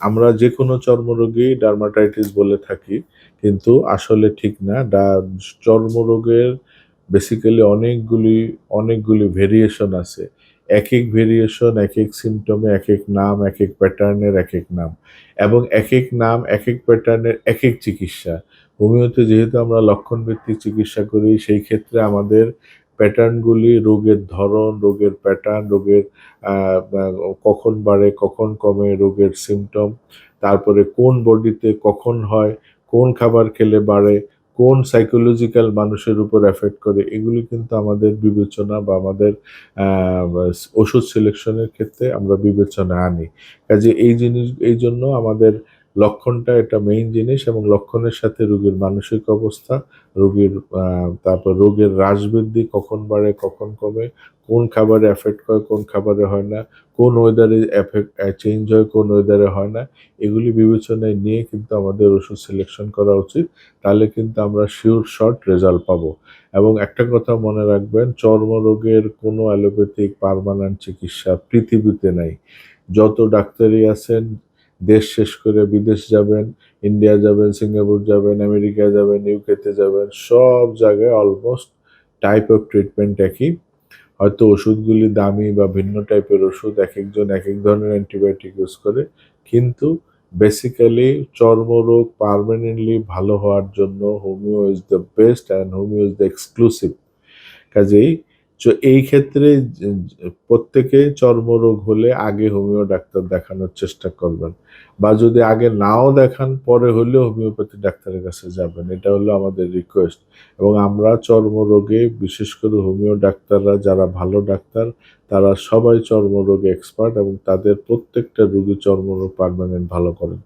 আমরা যেকোনো চর্মরোগই ডার্মাটাইটিস বলে থাকি, কিন্তু আসলে ঠিক না। চর্মরোগের বেসিক্যালি অনেকগুলি ভেরিয়েশন আছে। একেক ভেরিয়েশন, একেক সিম্পটমে একেক নাম, একেক প্যাটার্নের একেক নাম এবং একেক নাম, একেক প্যাটার্নের একেক চিকিৎসা। হোমিওতে যেহেতু আমরা লক্ষণভিত্তিক চিকিৎসা করি, সেই ক্ষেত্রে আমাদের প্যাটার্নগুলি, রোগের ধরন, রোগের প্যাটার্ন, রোগের আ আ কখন বাড়ে, কখন কমে, রোগের সিম্পটম, তারপরে কোন বডিতে কখন হয়, কোন খাবার খেলে বাড়ে, কোন সাইকোলজিক্যাল মানুষের উপর এফেক্ট করে, এগুলি কিন্তু আমাদের বিবেচনা বা আমাদের আ বাস ওষুধ সিলেকশনের ক্ষেত্রে আমরা বিবেচনায় আনি। কাজেই এইজন্য আমাদের লক্ষণটা এটা মেইন জিনিস এবং লক্ষণের সাথে রোগীর মানসিক অবস্থা, রোগীর আ তারপর রোগের হ্রাস-বৃদ্ধি কখন বাড়ে, কখন কমে, কোন খাবারে এফেক্ট করে, কোন খাবারে হয় না, কোন ওয়েদারে চেঞ্জ হয়, কোন ওয়েদারে হয় না, এগুলি বিবেচনায় নিয়ে কিন্তু আমাদের ওষুধ সিলেকশন করা উচিত। তাহলে কিন্তু আমরা সিওর শর্ট রেজাল্ট পাবো। এবং একটা কথা মনে রাখবেন, চর্মরোগের কোনো অ্যালোপ্যাথিক পার্মানেন্ট চিকিৎসা পৃথিবীতে নাই। যত ডাক্তারই আছেন, দেশ শেষ করে বিদেশ যাবেন, ইন্ডিয়া যাবেন, সিঙ্গাপুর যাবেন, আমেরিকা যাবেন, ইউকেতে যাবেন, সব জায়গায় অলমোস্ট টাইপ অফ ট্রিটমেন্ট একই। হয়তো ওষুধগুলি দামি বা ভিন্ন টাইপের ওষুধ, একেকজন একেক ধরনের অ্যান্টিবায়োটিক ইউজ করে। কিন্তু বেসিক্যালি চর্মরোগ পার্মানেন্টলি ভালো হওয়ার জন্য homeo is the best and homeo is the exclusive. কাজেই এই ক্ষেত্রে যে প্রত্যেকে চর্মরোগ হলে আগে হোমিও ডাক্তার দেখানোর চেষ্টা করবেন। বা যদি আগে নাও দেখান, পরে হলেও হোমিওপ্যাথি ডাক্তারের কাছে যাবেন। এটা হলো আমাদের রিকোয়েস্ট। এবং আমরা চর্মরোগে বিশেষ করে হোমিও ডাক্তাররা যারা ভালো ডাক্তার, তারা সবাই চর্মরোগে এক্সপার্ট এবং তাদের প্রত্যেকটা রোগী চর্মরোগ পার্মানেন্ট ভালো করেন।